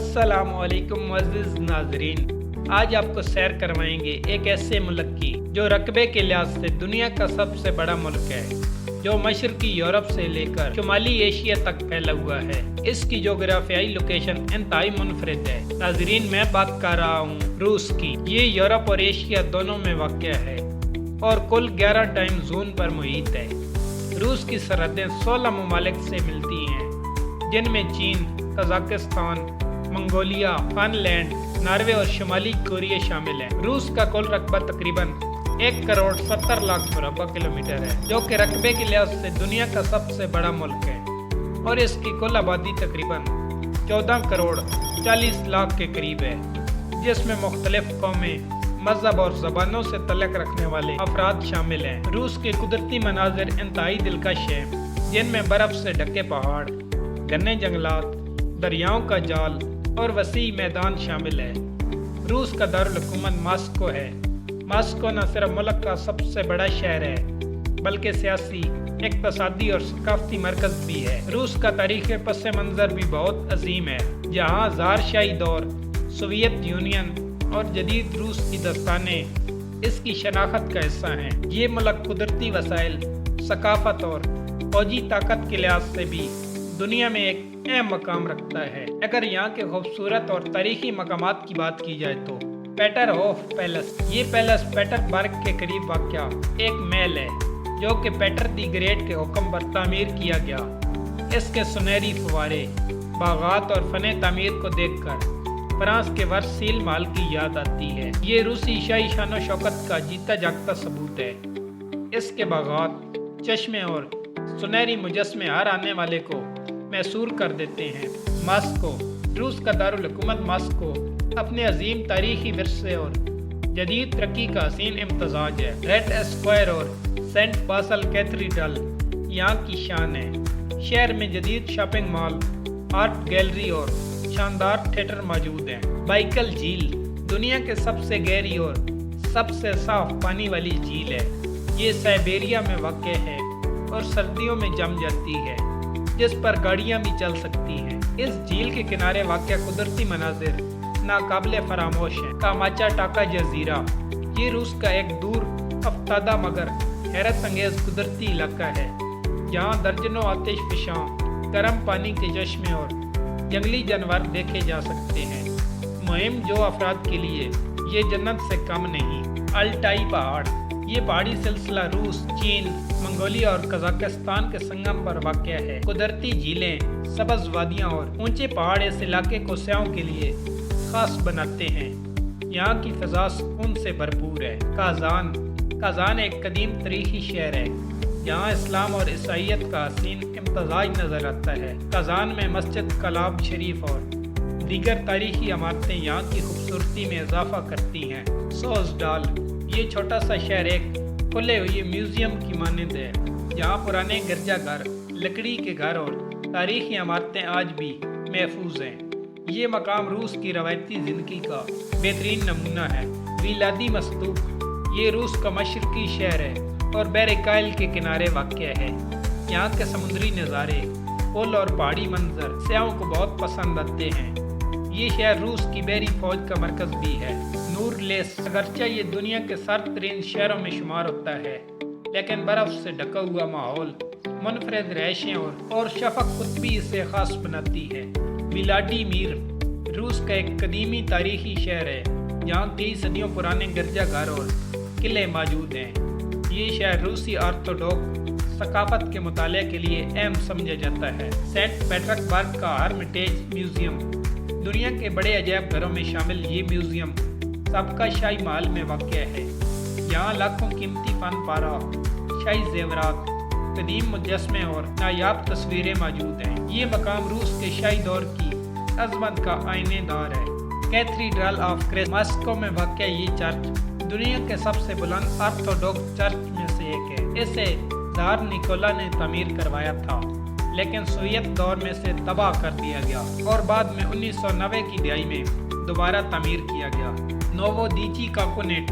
अस्सलाम वालेकुम मुअज़्ज़िज़ नाज़रीन, आज आपको सैर करवाएंगे एक ऐसे मुल्क की जो रकबे के लिहाज से दुनिया का सबसे बड़ा मुल्क है, जो मशरकी यूरोप से लेकर शुमाली एशिया तक फैला हुआ है। इसकी जोग्राफियाई लोकेशन इंतहाई मुनफरिद है। नाज़रीन, मैं बात कर रहा हूँ रूस की। ये यूरोप और एशिया दोनों में वाक़या है और कुल 11 टाइम जोन पर मुहित है। रूस की सरहदें 16 ममालिक से मिलती हैं, जिनमें चीन, कजाकिस्तान, मंगोलिया, फिनलैंड, नॉर्वे और शुमाली कोरिया शामिल हैं। रूस का कुल रकबा तकरीबन 1 करोड़ 70 लाख मुरब्बा किलोमीटर है, जो कि रकबे के लिहाज से दुनिया का सबसे बड़ा मुल्क है और इसकी कुल आबादी तकरीबन 14 करोड़ 40 लाख के करीब है, जिसमें मुख्तलिफ कौमें, मजहब और ज़बानों से तल्लुक़ रखने वाले अफराद शामिल हैं। रूस के कुदरती मनाज़िर इंतहाई दिलकश हैं, जिनमें बर्फ़ से ढके पहाड़, घने जंगलात, दरियाओं का जाल और वसी मैदान शामिल है। रूस का दारुल हुकूमत मास्को है। मास्को न सिर्फ मुल्क का सबसे बड़ा शहर है, बल्कि सियासी, इक़्तिसादी और सकाफ़ती मरकज़ भी है। रूस का तारीख़ पस मंज़र भी बहुत अजीम है, जहाँ ज़ारशाही दौर, सोवियत यूनियन और जदीद रूस की दस्तानें इसकी शनाख्त का हिस्सा हैं। ये मुल्क कुदरती वसाइल, सकाफ़त और फौजी ताकत के लिहाज से भी दुनिया में एक अहम मकाम रखता है। अगर यहाँ के खूबसूरत और तारीखी मकामात की बात की जाए तो पेटरहोफ पैलेस। ये पैलेस पेटरबर्ग के करीब वाक़या एक महल है, जो कि पेटर दी ग्रेट के हुक्म पर तामीर किया गया। इसके सुनहरी फवारे, बागात और फ़ने तामीर को देखकर फ्रांस के वर्सील महल की याद आती है। ये रूसी शाही शान शौकत का जीता जागता सबूत है। इसके बागात, चश्मे और सुनहरी मुजस्मे हर आने वाले को मैसूर कर देते हैं। मास्को, रूस का दारुल हुकूमत मास्को अपने अजीम तारीखी विरसे और जदीद तरक्की का हसीन इम्तजाज है। रेड स्क्वायर और सेंट बासल कैथेड्रल यहाँ की शान है। शहर में जदीद शॉपिंग मॉल, आर्ट गैलरी और शानदार थिएटर मौजूद हैं। बाइकल झील दुनिया के सबसे गहरी और सबसे साफ पानी वाली झील है। ये साइबेरिया में वाक़ है और सर्दियों में जम जाती है, जिस पर गाड़ियां भी चल सकती हैं। इस झील के किनारे वाक़या कुदरती मनाजिर नाकाबिले फरामोश हैं। कामाचा टाका जजीरा, ये रूस का एक दूर अफ्तादा मगर हैरत अंगेज कुदरती इलाका है, जहाँ दर्जनों आतिश फिशां, गर्म पानी के चश्मे और जंगली जानवर देखे जा सकते हैं। मुहिम जो अफराद के लिए ये जन्नत से कम नहीं। अल्टाई पहाड़, ये पहाड़ी सिलसिला रूस, चीन, मंगोलिया और कजाकिस्तान के संगम पर वाक़या है। कुदरती झीलें, सब्ज़ वादियाँ और ऊंचे पहाड़ इस इलाके को सयाहों के लिए खास बनाते हैं। यहाँ की फ़ज़ा सुकून से भरपूर है। काज़ान एक कदीम तारीखी शहर है, जहाँ इस्लाम और ईसाईयत का हसीन इम्तज़ाज नज़र आता है। काज़ान में मस्जिद, कलाब शरीफ और दीगर तारीखी इमारतें यहाँ की खूबसूरती में इजाफा करती हैं। सोजडाल, ये छोटा सा शहर एक खुले हुए म्यूज़ियम की मानद है, जहाँ पुराने गिरजाघर, लकड़ी के घर और तारीखी इमारतें आज भी महफूज हैं। ये मकाम रूस की रवायती ज़िंदगी का बेहतरीन नमूना है। विलादी मस्तूप, ये रूस का मशरकी शहर है और बहर-ए-कायल के किनारे वाक़या है। यहाँ के समुद्री नज़ारे, पुल और पहाड़ी मंजर सयाहों को बहुत पसंद आते हैं। ये शहर रूस की बहरी फौज का मरकज़ भी है। नूरलेस, अगरचे ये दुनिया के सर्द तरीन शहरों में शुमार होता है, लेकिन बर्फ़ से ढका हुआ माहौल, मुनफरद रहायशें और शफ़क़ कुतबी इसे ख़ास बनाती है। व्लादिमीर, रूस का एक कदीमी तारीखी शहर है, जहाँ कई सदियों पुराने गिरजाघर और किले मौजूद हैं। ये शहर रूसी ऑर्थोडॉक्स सकाफ़त के मुताले के लिए अहम समझा जाता है। सेंट पीटर्सबर्ग का हर्मिटेज म्यूज़ियम, दुनिया के बड़े अजायब घरों में शामिल ये म्यूज़ियम सबका शाही महल में वाक़या है। यहाँ लाखों कीमती फन पारा, शाही जेवरात, कदीम मुजस्मे और नायाब तस्वीरें मौजूद हैं। ये मकाम रूस के शाही दौर की अज़मत का आईनेदार है। कैथेड्रल ऑफ क्रिस्ट, मास्को में वाक़या ये चर्च दुनिया के सबसे बुलंद ऑर्थोडॉक्स चर्च में से एक है। इसे ज़ार निकोला ने तामीर करवाया था, लेकिन सोवियत दौर में से तबाह कर दिया गया और बाद में 1990 की दहाई में दोबारा तामीर किया गया। नोवोदीची काकोनेट,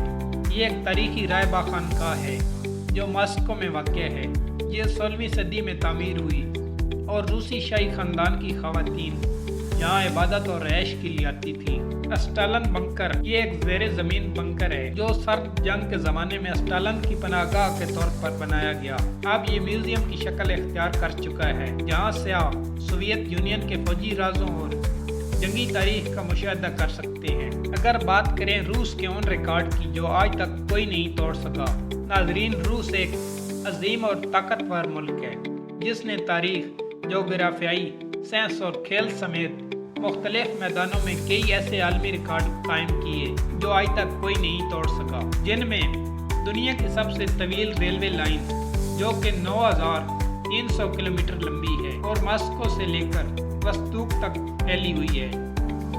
ये एक तारीखी रायबा खानका है जो मास्को में वाक़या है। ये 16वीं सदी में तामीर हुई और रूसी शाही ख़ानदान की ख़वातीन जहाँ इबादत और रैश के लिए आती थी। स्टालिन बंकर ये एक ज़ेरे ज़मीन बंकर है जो सर्द जंग के ज़माने में स्टालिन की पनाहगाह के तौर पर बनाया गया। अब ये म्यूजियम की शक्ल इख्तियार कर चुका है, जहाँ सयाह सोवियत यूनियन के फौजी राजों और जंगी तारीख का मुशाहिदा कर सकते हैं। अगर बात करें रूस के उन रिकॉर्ड की जो आज तक कोई नहीं तोड़ सका। नाजरीन, रूस एक अजीम और ताकतवर मुल्क है जिसने तारीख, जोग्राफियाई, साइंस और खेल समेत मुख्तलिफ मैदानों में कई ऐसे आलमी रिकॉर्ड कायम किए जो आज तक कोई नहीं तोड़ सका, जिनमें दुनिया की सबसे तवील रेलवे लाइन जो कि 9,300 किलोमीटर लंबी है और मॉस्को से लेकर वस्तूक तक फैली हुई है।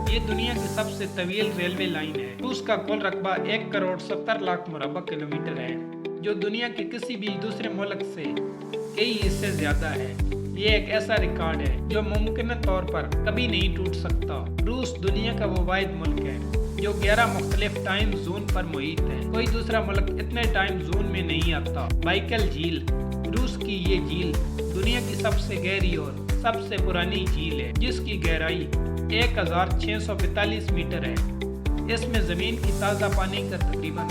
ये दुनिया की सबसे तवील रेलवे लाइन है। रूस का कुल रकबा 1,70,00,000 मुरबा किलोमीटर है, जो दुनिया के किसी भी दूसरे मुल्क से कई हिस्से ज्यादा है। ये एक ऐसा रिकॉर्ड है जो मुमकिन तौर पर कभी नहीं टूट सकता। रूस दुनिया का वो वाहिद मुल्क है जो 11 मुख्तलिफ टाइम जोन पर मुहित है। कोई दूसरा मुल्क इतने टाइम जोन में नहीं आता। बाइकल झील, रूस की ये झील दुनिया की सबसे गहरी और सबसे पुरानी झील है, जिसकी गहराई 1,645 मीटर है। इसमें जमीन की ताज़ा पानी का तकरीबन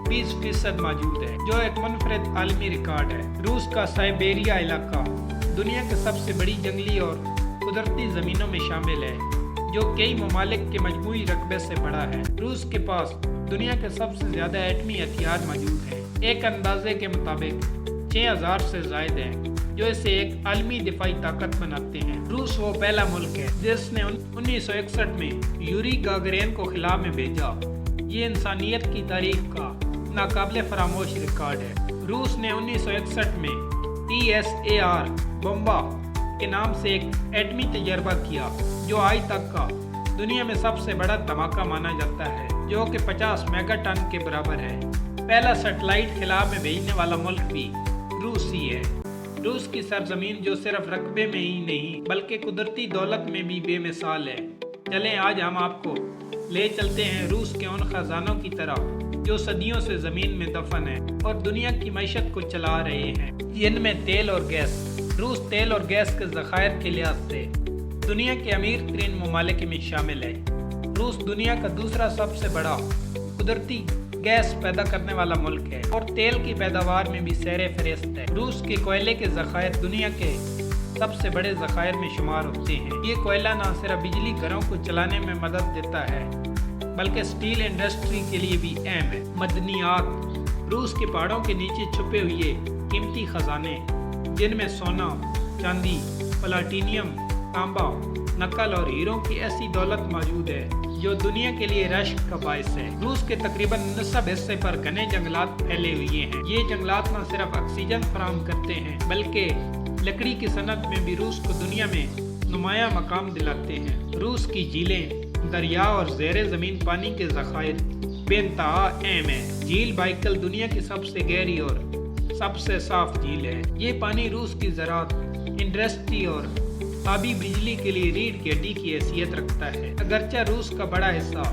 20% मौजूद है, जो एक मुनफरिद आलमी रिकॉर्ड है। रूस का साइबेरिया इलाका दुनिया के सबसे बड़ी जंगली और कुदरती ज़मीनों में शामिल है, जो कई ममालिक के मजमूई रकबे से बड़ा है। रूस के पास दुनिया के सबसे ज़्यादा एटमी हथियार मौजूद हैं। एक अंदाजे के मुताबिक 6,000 से ज़ायद हैं, जो इसे एक आलमी दिफाई ताकत बनाते हैं। रूस वो पहला मुल्क है जिसने 1961 में यूरी गागरिन को खिला में भेजा। ये इंसानियत की तारीख का नाकाबिले फरामोश रिकॉर्ड है। रूस ने 1961 में TSAR बम्बा के नाम से एक एटमी तजर्बा किया, जो आज तक का दुनिया में सबसे बड़ा धमाका माना जाता है, जो कि 50 मेगा टन के बराबर है। पहला सैटेलाइट खिला में भेजने वाला मुल्क भी रूस ही है। रूस की सरजमीन जो सिर्फ रकबे में ही नहीं बल्कि कुदरती दौलत में भी बेमिसाल है। चलें आज हम आपको ले चलते हैं रूस के उन खजानों की तरफ जो सदियों से ज़मीन में दफन है और दुनिया की मईशत को चला रहे हैं, जिनमें तेल और गैस। रूस तेल और गैस के ज़खायर के लिहाज से दुनिया के अमीर तरीन ममालिक में शामिल है। रूस दुनिया का दूसरा सबसे बड़ा कुदरती गैस पैदा करने वाला मुल्क है और तेल की पैदावार में भी सैर फहरिस्त है। रूस के कोयले के ज़खायर दुनिया के सबसे बड़े ज़खायर में शुमार होते हैं। ये कोयला न सिर्फ बिजली घरों को चलाने में मदद देता है बल्कि स्टील इंडस्ट्री के लिए भी अहम है। मदनियात, रूस के पहाड़ों के नीचे छुपे हुए कीमती खजाने, जिनमें सोना, चांदी, प्लाटीनियम, तांबा, नकल और हीरों की ऐसी दौलत मौजूद है जो दुनिया के लिए रश्क का बायस है। रूस के तकरीबन 90 हिस्से पर घने जंगलात फैले हुए हैं। ये जंगलात न सिर्फ ऑक्सीजन फराहम करते हैं बल्कि लकड़ी की सनत में भी रूस को दुनिया में नुमाया मकाम दिलाते हैं। रूस की झीलें, दरिया और ज़ेरे ज़मीन पानी के ज़खायर बेइंतहा अहम है। झील बाइकल दुनिया की सबसे गहरी और सबसे साफ झील है। ये पानी रूस की ज़राअत, इंडस्ट्री और आबी बिजली के लिए रीढ़ की हड्डी की हैसियत रखता है। अगरचे रूस का बड़ा हिस्सा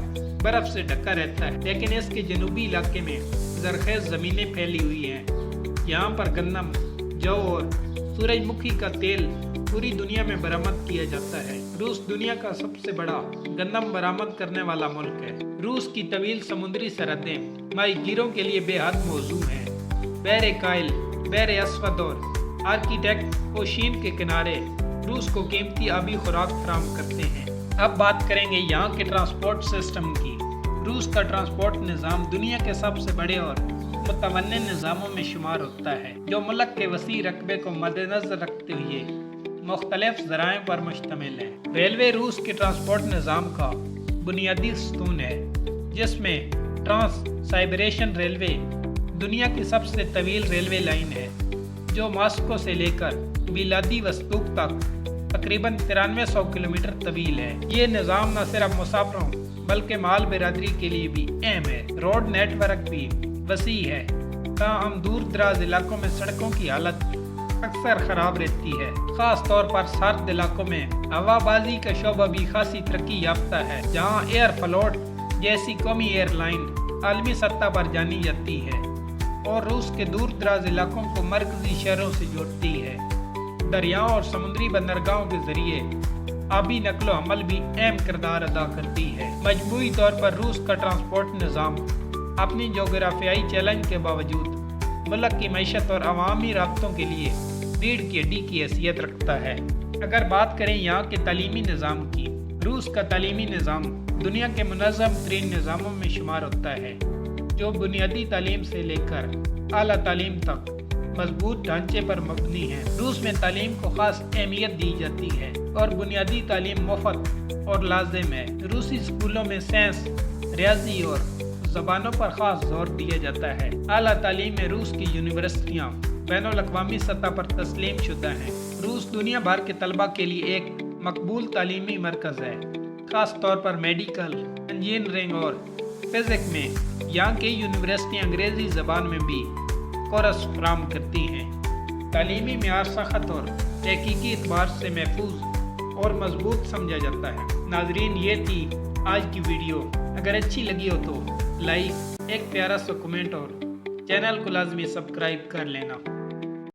बर्फ से ढका रहता है, लेकिन इसके जनूबी इलाके में ज़रख़ेज़ ज़मीनें फैली हुई हैं। यहाँ पर गन्नम, जौ और सूरजमुखी का तेल पूरी दुनिया में बरामद किया जाता है। रूस दुनिया का सबसे बड़ा गंदम बरामद करने वाला मुल्क है। रूस की तवील समुद्री सरहदें माहीगीरों के लिए बेहद मौजू हैं। बहर कायल, बहर अस्वद और आर्कटिक ओशियन के किनारे रूस को कीमती आबी खुराक फराहम करते हैं। अब बात करेंगे यहाँ के ट्रांसपोर्ट सिस्टम की। रूस का ट्रांसपोर्ट निज़ाम दुनिया के सबसे बड़े और मुतवन्निन निज़ामों में शुमार होता है, जो मुल्क के वसी रकबे को मद्देनज़र रखते हुए मुख्तलिफ ज़राए पर मुश्तमिल है। रेलवे रूस के ट्रांसपोर्ट निज़ाम का बुनियादी स्तून है, जिसमें ट्रांस साइबरेशन रेलवे दुनिया की सबसे तवील रेलवे लाइन है, जो मॉस्को से लेकर व्लादिवोस्तोक तक तकरीबन 9300 किलोमीटर तवील है। ये निज़ाम न सिर्फ मुसाफिरों बल्कि माल बिरादरी के लिए भी अहम है। रोड नेटवर्क भी वसी है, ताहम दूर दराज इलाकों में सड़कों की हालत अक्सर ख़राब रहती है। ख़ास तौर पर सर्द इलाकों में हवाबाजी का शोबा भी खासी तरक्की याफ्ता है, जहाँ एयर फ्लोट जैसी कौमी एयरलाइन आलमी सतह पर जानी जाती है और रूस के दूर दराज इलाकों को मरकजी शहरों से जोड़ती है। दरियाओं और समुद्री बंदरगाहों के जरिए आबी नकलो हमल भी अहम किरदार अदा करती है। मजमूई तौर पर रूस का ट्रांसपोर्ट निज़ाम अपनी जोग्राफियाई चैलेंज के बावजूद मुल्क की मईशत और अवामी राब्तों के लिए रीढ़ की हड्डी की हैसियत रखता है। अगर बात करें यहाँ के तालीमी निज़ाम की, रूस का तालीमी निज़ाम दुनिया के मुनज़्ज़म तरीन निज़ामों में शुमार होता है, जो बुनियादी तालीम से लेकर आला तालीम तक मजबूत ढांचे पर मबनी है। रूस में तालीम को ख़ास अहमियत दी जाती है और बुनियादी तालीम मुफ्त और लाजिम है। रूसी स्कूलों में साइंस, रियाजी और ज़बानों पर ख़ास जोर दिया जाता है। आला तालीम में रूस की यूनिवर्सिटियाँ बैनुल-अक़वामी सतह पर तस्लीम शुदा हैं। रूस दुनिया भर के तलबा के लिए एक मकबूल तालीमी मरकज़ है, ख़ास तौर पर मेडिकल, इंजीनियरिंग और फिज़िक्स में। यहाँ की यूनिवर्सिटियाँ अंग्रेज़ी ज़बान में भी कोर्स फराहम करती हैं। तालीमी मेयार सख़त और तहकीकी एतबार से महफूज और मजबूत समझा जाता है। नाज़रीन, ये थी आज की वीडियो। अगर अच्छी लगी हो तो लाइक, एक प्यारा सा कमेंट और चैनल को लाजमी सब्सक्राइब कर लेना।